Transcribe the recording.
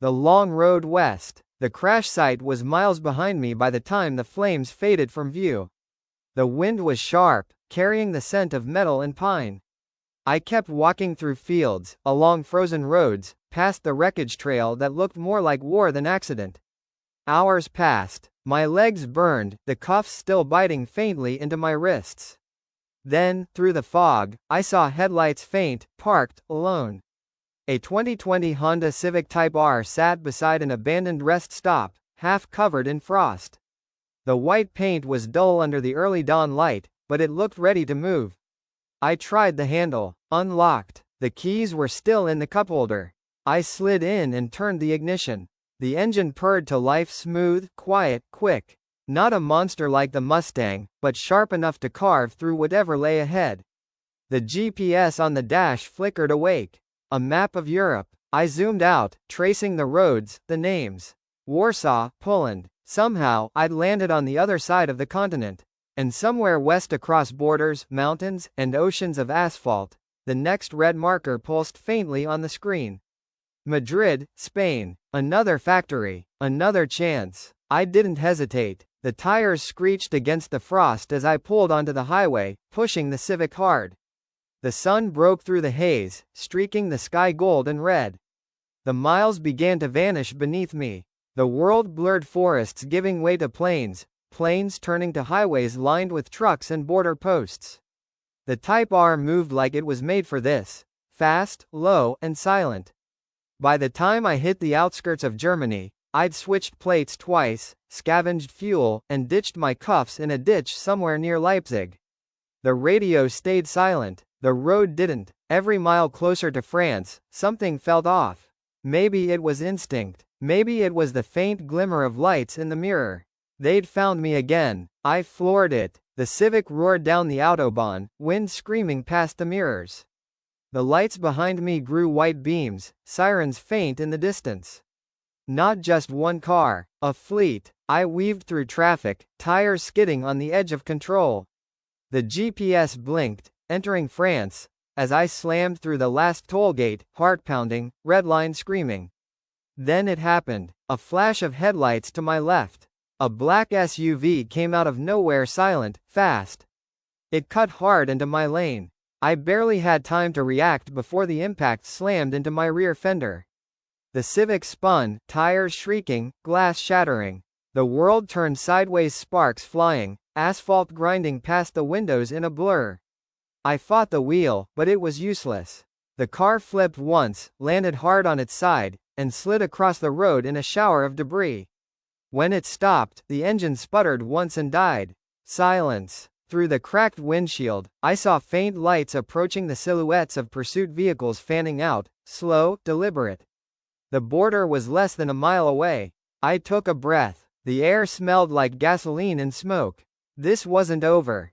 The long road west. The crash site was miles behind me by the time the flames faded from view. The wind was sharp, carrying the scent of metal and pine. I kept walking through fields, along frozen roads, past the wreckage trail that looked more like war than accident. Hours passed. My legs burned, the cuffs still biting faintly into my wrists. Then, through the fog, I saw headlights faint, parked, alone. A 2020 Honda Civic Type R sat beside an abandoned rest stop, half covered in frost. The white paint was dull under the early dawn light, but it looked ready to move. I tried the handle, unlocked. The keys were still in the cupholder. I slid in and turned the ignition. The engine purred to life, smooth, quiet, quick. Not a monster like the Mustang, but sharp enough to carve through whatever lay ahead. The GPS on the dash flickered awake. A map of Europe. I zoomed out, tracing the roads, the names. Warsaw, Poland. Somehow, I'd landed on the other side of the continent. And somewhere west across borders, mountains, and oceans of asphalt, the next red marker pulsed faintly on the screen. Madrid, Spain. Another factory. Another chance. I didn't hesitate. The tires screeched against the frost as I pulled onto the highway, pushing the Civic hard. The sun broke through the haze, streaking the sky gold and red. The miles began to vanish beneath me. The world blurred, forests giving way to plains, plains turning to highways lined with trucks and border posts. The Type R moved like it was made for this. Fast, low, and silent. By the time I hit the outskirts of Germany, I'd switched plates twice, scavenged fuel, and ditched my cuffs in a ditch somewhere near Leipzig. The radio stayed silent. The road didn't. Every mile closer to France, something felt off. Maybe it was instinct. Maybe it was the faint glimmer of lights in the mirror. They'd found me again. I floored it. The Civic roared down the Autobahn, wind screaming past the mirrors. The lights behind me grew white beams, sirens faint in the distance. Not just one car, a fleet. I weaved through traffic, tires skidding on the edge of control. The GPS blinked, entering France, as I slammed through the last toll gate, heart pounding, red line screaming. Then it happened. A flash of headlights to my left. A black SUV came out of nowhere, silent, fast. It cut hard into my lane. I barely had time to react before the impact slammed into my rear fender. The Civic spun, tires shrieking, glass shattering. The world turned sideways, sparks flying, asphalt grinding past the windows in a blur. I fought the wheel, but it was useless. The car flipped once, landed hard on its side, and slid across the road in a shower of debris. When it stopped, the engine sputtered once and died. Silence. Through the cracked windshield, I saw faint lights approaching, the silhouettes of pursuit vehicles fanning out, slow, deliberate. The border was less than a mile away. I took a breath. The air smelled like gasoline and smoke. This wasn't over.